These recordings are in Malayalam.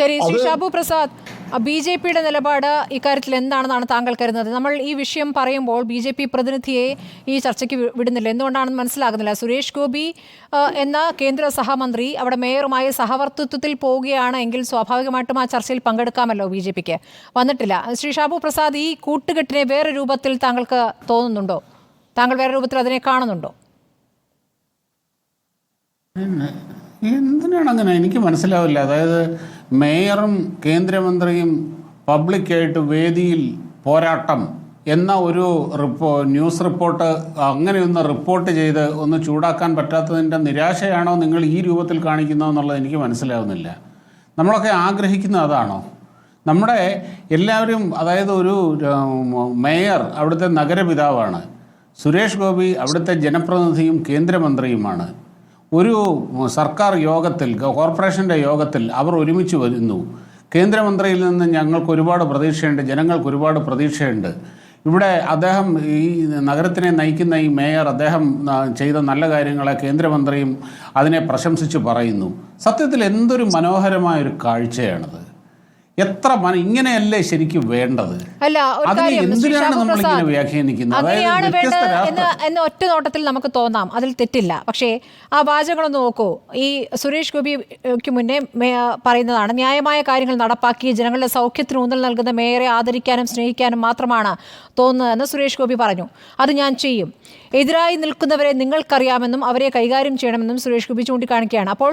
ശരി, ശ്രീ ഷാബു പ്രസാദ്, ബി ജെ പിയുടെ നിലപാട് ഇക്കാര്യത്തിൽ എന്താണെന്നാണ് താങ്കൾ കരുതുന്നത്? നമ്മൾ ഈ വിഷയം പറയുമ്പോൾ ബി ജെ പി പ്രതിനിധിയെ ഈ ചർച്ചയ്ക്ക് വിടുന്നില്ല, എന്തുകൊണ്ടാണെന്ന് മനസ്സിലാകുന്നില്ല. സുരേഷ് ഗോപി എന്ന കേന്ദ്ര സഹമന്ത്രി അവിടെ മേയറുമായി സഹവർത്തിത്വത്തിൽ പോവുകയാണ് എങ്കിൽ സ്വാഭാവികമായിട്ടും ആ ചർച്ചയിൽ പങ്കെടുക്കാമല്ലോ. ബി ജെ പിക്ക് വന്നിട്ടില്ല. ശ്രീ ഷാബു പ്രസാദ്, ഈ കൂട്ടുകെട്ടിനെ വേറെ രൂപത്തിൽ താങ്കൾക്ക് തോന്നുന്നുണ്ടോ? താങ്കൾ വേറെ രൂപത്തിൽ അതിനെ കാണുന്നുണ്ടോ? എന്തിനാണ് അങ്ങനെ? എനിക്ക് മനസ്സിലാവില്ല. അതായത് മേയറും കേന്ദ്രമന്ത്രിയും പബ്ലിക്കായിട്ട് വേദിയിൽ പോരാട്ടം എന്ന ഒരു ന്യൂസ് റിപ്പോർട്ട് അങ്ങനെയൊന്ന് റിപ്പോർട്ട് ചെയ്ത് ഒന്ന് ചൂടാക്കാൻ പറ്റാത്തതിൻ്റെ നിരാശയാണോ നിങ്ങൾ ഈ രൂപത്തിൽ കാണിക്കുന്നതെന്നുള്ളത് എനിക്ക് മനസ്സിലാവുന്നില്ല. നമ്മളൊക്കെ ആഗ്രഹിക്കുന്ന അതാണോ? നമ്മുടെ എല്ലാവരും, അതായത് ഒരു മേയർ അവിടുത്തെ നഗരപിതാവാണ്, സുരേഷ് ഗോപി അവിടുത്തെ ജനപ്രതിനിധിയും കേന്ദ്രമന്ത്രിയുമാണ്. ഒരു സർക്കാർ യോഗത്തിൽ, കോർപ്പറേഷൻ്റെ യോഗത്തിൽ അവർ ഒരുമിച്ച് വരുന്നു. കേന്ദ്രമന്ത്രിയിൽ നിന്ന് ഞങ്ങൾക്ക് ഒരുപാട് പ്രതീക്ഷയുണ്ട്, ജനങ്ങൾക്ക് ഒരുപാട് പ്രതീക്ഷയുണ്ട്. ഇവിടെ അദ്ദേഹം, ഈ നഗരത്തിനെ നയിക്കുന്ന ഈ മേയർ, അദ്ദേഹം ചെയ്ത നല്ല കാര്യങ്ങളെ കേന്ദ്രമന്ത്രിയും അതിനെ പ്രശംസിച്ച് പറയുന്നു. സത്യത്തിൽ എന്തൊരു മനോഹരമായൊരു കാഴ്ചയാണത്. എത്ര ഇങ്ങനെയല്ലേ ശരിക്കും വേണ്ടത്? എന്തിനാണ് നമ്മളിങ്ങനെ വ്യാഖ്യാനിക്കുന്നത്? എന്ന് ഒറ്റ നോട്ടത്തിൽ നമുക്ക് തോന്നാം, അതിൽ തെറ്റില്ല. പക്ഷേ ആ വാചകങ്ങളൊന്ന് നോക്കൂ. ഈ സുരേഷ് ഗോപിക്ക് മുന്നേ പറയുന്നതാണ്, ന്യായമായ കാര്യങ്ങൾ നടപ്പാക്കി ജനങ്ങളുടെ സൗഖ്യത്തിന് ഊന്നൽ നൽകുന്ന മേയറെ ആദരിക്കാനും സ്നേഹിക്കാനും മാത്രമാണ് തോന്നുന്നതെന്ന് സുരേഷ് ഗോപി പറഞ്ഞു. അത് ഞാൻ ചെയ്യും. എതിരായി നിൽക്കുന്നവരെ നിങ്ങൾക്കറിയാമെന്നും അവരെ കൈകാര്യം ചെയ്യണമെന്നും സുരേഷ് ഗോപി ചൂണ്ടിക്കാണിക്കുകയാണ്. അപ്പോൾ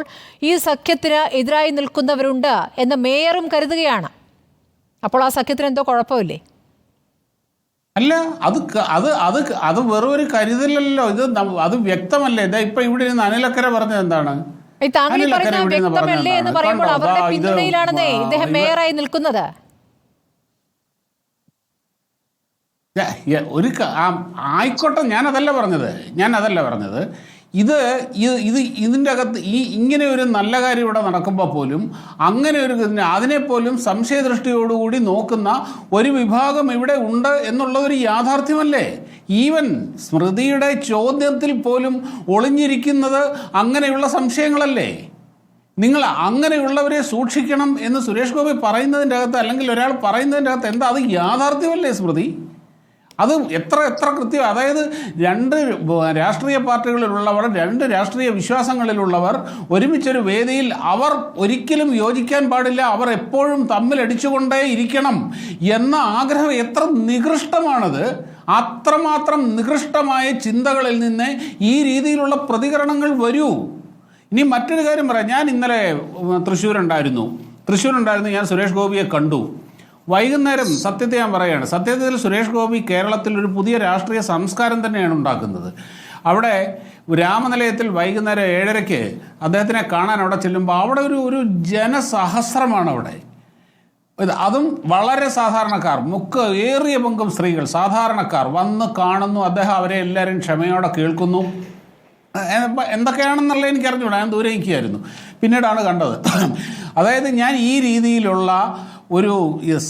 ഈ സഖ്യത്തിന് എതിരായി നിൽക്കുന്നവരുണ്ട് എന്ന് മേയറും കരുതുകയാണ്. അപ്പോൾ ആ സഖ്യത്തിന് എന്തോ കുഴപ്പമില്ലേ? അല്ല, അത് വെറും ഒരു കരുതലല്ലോ. ഇത് അത് വ്യക്തമല്ലേ? ഇതാ ഇപ്പൊ ഇവിടെ ഇരുന്ന് അനിലക്കര പറഞ്ഞത് എന്താണ്? എന്ന് പറയുമ്പോൾ അവരുടെ പിന്തുണയിലാണെന്നേ ഇദ്ദേഹം മേയറായി നിൽക്കുന്നത്. ഒരു ആയിക്കോട്ടെ, ഞാനതല്ല പറഞ്ഞത്. ഇതിൻ്റെ അകത്ത് ഇങ്ങനെ ഒരു നല്ല കാര്യം ഇവിടെ നടക്കുമ്പോൾ പോലും അങ്ങനെ ഒരു അതിനെപ്പോലും സംശയദൃഷ്ടിയോടുകൂടി നോക്കുന്ന ഒരു വിഭാഗം ഇവിടെ ഉണ്ട് എന്നുള്ളതൊരു യാഥാർത്ഥ്യമല്ലേ? ഈവൻ സ്മൃതിയുടെ ചോദ്യത്തിൽ പോലും ഒളിഞ്ഞിരിക്കുന്നത് അങ്ങനെയുള്ള സംശയങ്ങളല്ലേ? നിങ്ങൾ അങ്ങനെയുള്ളവരെ സൂക്ഷിക്കണം എന്ന് സുരേഷ് ഗോപി പറയുന്നതിൻ്റെ അകത്ത്, അല്ലെങ്കിൽ ഒരാൾ പറയുന്നതിൻ്റെ അകത്ത് എന്താ? അത് യാഥാർത്ഥ്യമല്ലേ സ്മൃതി? അത് എത്ര കൃത്യം. അതായത് രണ്ട് രാഷ്ട്രീയ പാർട്ടികളിലുള്ളവർ, രണ്ട് രാഷ്ട്രീയ വിശ്വാസങ്ങളിലുള്ളവർ ഒരുമിച്ചൊരു വേദിയിൽ അവർ ഒരിക്കലും യോജിക്കാൻ പാടില്ല, അവർ എപ്പോഴും തമ്മിലടിച്ചുകൊണ്ടേ ഇരിക്കണം എന്ന ആഗ്രഹം എത്ര നികൃഷ്ടമാണത്. അത്രമാത്രം നികൃഷ്ടമായ ചിന്തകളിൽ നിന്ന് ഈ രീതിയിലുള്ള പ്രതികരണങ്ങൾ വരൂ. ഇനി മറ്റൊരു കാര്യം പറയാം. ഞാൻ ഇന്നലെ തൃശ്ശൂരുണ്ടായിരുന്നു. ഞാൻ സുരേഷ് ഗോപിയെ കണ്ടു. വൈകുന്നേരം, സത്യത്തെ ഞാൻ പറയുകയാണ്, സത്യത്തിൽ സുരേഷ് ഗോപി കേരളത്തിൽ ഒരു പുതിയ രാഷ്ട്രീയ സംസ്കാരം തന്നെയാണ് ഉണ്ടാക്കുന്നത്. അവിടെ രാമനിലയത്തിൽ വൈകുന്നേരം 7:30 അദ്ദേഹത്തിനെ കാണാൻ അവിടെ ചെല്ലുമ്പോൾ അവിടെ ഒരു ജനസഹസ്രമാണ് അവിടെ. അതും വളരെ സാധാരണക്കാർ, ഏറിയ പങ്കും സ്ത്രീകൾ, സാധാരണക്കാർ വന്ന് കാണുന്നു. അദ്ദേഹം അവരെ എല്ലാവരും ക്ഷമയോടെ കേൾക്കുന്നു. എന്തൊക്കെയാണെന്നുള്ളത് എനിക്കറിഞ്ഞൂടാ, ഞാൻ ദൂരെ നിൽക്കുകയായിരുന്നു, പിന്നീടാണ് കണ്ടത്. അതായത് ഞാൻ ഈ രീതിയിലുള്ള ഒരു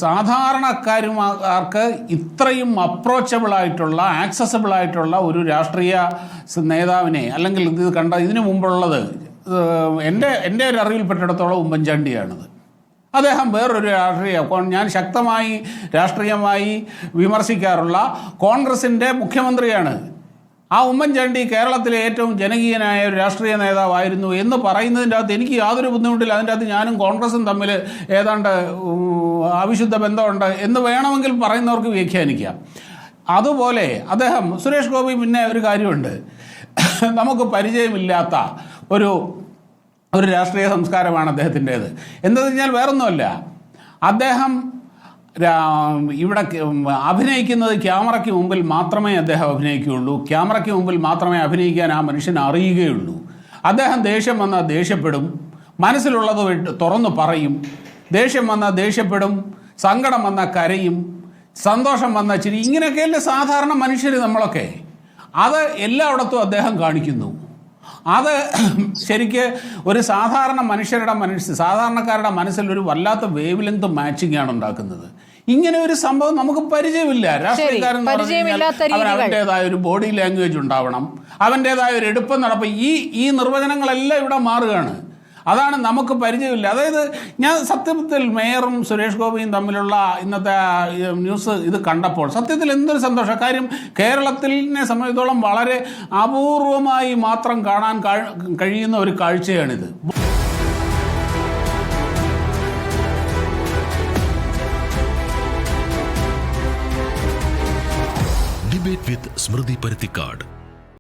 സാധാരണക്കാർക്ക് ഇത്രയും അപ്രോച്ചബിളായിട്ടുള്ള, ആക്സസിബിളായിട്ടുള്ള ഒരു രാഷ്ട്രീയ നേതാവിനെ, അല്ലെങ്കിൽ ഇത് ഇതിനു മുമ്പുള്ളത് എൻ്റെ ഒരു അറിവിൽപ്പെട്ടിടത്തോളം ഉമ്മൻചാണ്ടിയാണത്. അദ്ദേഹം വേറൊരു ഞാൻ ശക്തമായി രാഷ്ട്രീയമായി വിമർശിക്കാറുള്ള കോൺഗ്രസിൻ്റെ മുഖ്യമന്ത്രിയാണ്. ആ ഉമ്മൻചാണ്ടി കേരളത്തിലെ ഏറ്റവും ജനകീയനായ ഒരു രാഷ്ട്രീയ നേതാവായിരുന്നു എന്ന് പറയുന്നതിൻ്റെ അകത്ത് എനിക്ക് യാതൊരു ബുദ്ധിമുട്ടില്ല. അതിൻ്റെ അകത്ത് ഞാനും കോൺഗ്രസും തമ്മിൽ ഏതാണ്ട് അവിശുദ്ധ ബന്ധമുണ്ട് എന്ന് വേണമെങ്കിൽ പറയുന്നവർക്ക് വ്യാഖ്യാനിക്കാം. അതുപോലെ അദ്ദേഹം, സുരേഷ് ഗോപി, പിന്നെ ഒരു കാര്യമുണ്ട്, നമുക്ക് പരിചയമില്ലാത്ത ഒരു രാഷ്ട്രീയ സംസ്കാരമാണ് അദ്ദേഹത്തിൻ്റേത്. എന്താണെന്ന് കഴിഞ്ഞാൽ വേറൊന്നുമല്ല, അദ്ദേഹം ഇവിടെ അഭിനയിക്കുന്നത് ക്യാമറയ്ക്ക് മുമ്പിൽ മാത്രമേ അദ്ദേഹം അഭിനയിക്കുകയുള്ളൂ. ക്യാമറയ്ക്ക് മുമ്പിൽ മാത്രമേ അഭിനയിക്കാൻ ആ മനുഷ്യൻ അറിയുകയുള്ളൂ. അദ്ദേഹം ദേഷ്യം വന്നാൽ ദേഷ്യപ്പെടും, മനസ്സിലുള്ളത് തുറന്നു പറയും. ദേഷ്യം വന്നാൽ ദേഷ്യപ്പെടും, സങ്കടം വന്നാൽ കരയും, സന്തോഷം വന്നാൽ ചിരി. ഇങ്ങനെയൊക്കെയല്ലേ സാധാരണ മനുഷ്യർ നമ്മളൊക്കെ. അത് എല്ലായിടത്തും അദ്ദേഹം കാണിക്കുന്നു. അത് ശരിക്ക് ഒരു സാധാരണക്കാരുടെ മനസ്സിൽ ഒരു വല്ലാത്ത വേവ് ലെങ്ത് മാച്ചിങ് ആണ് ഉണ്ടാക്കുന്നത്. ഇങ്ങനെ ഒരു സംഭവം നമുക്ക് പരിചയമില്ല. രാഷ്ട്രീയക്കാരൻ അവൻ്റെതായ ഒരു ബോഡി ലാംഗ്വേജ് ഉണ്ടാവണം, അവൻ്റെതായ ഒരു എടുപ്പം നടപ്പ്. ഈ നിർവചനങ്ങളെല്ലാം ഇവിടെ മാറുകയാണ്. അതാണ് നമുക്ക് പരിചയമില്ല. അതായത് ഞാൻ സത്യത്തിൽ മേയറും സുരേഷ് ഗോപിയും തമ്മിലുള്ള ഇന്നത്തെ ന്യൂസ് ഇത് കണ്ടപ്പോൾ സത്യത്തിൽ എന്തൊരു സന്തോഷം. കാര്യം കേരളത്തിനെ സംബന്ധിച്ചിടത്തോളം വളരെ അപൂർവമായി മാത്രം കാണാൻ കഴിയുന്ന ഒരു കാഴ്ചയാണിത്. ഡിബേറ്റ് വിത്ത് സ്മൃതി പരുത്തിക്കാട്.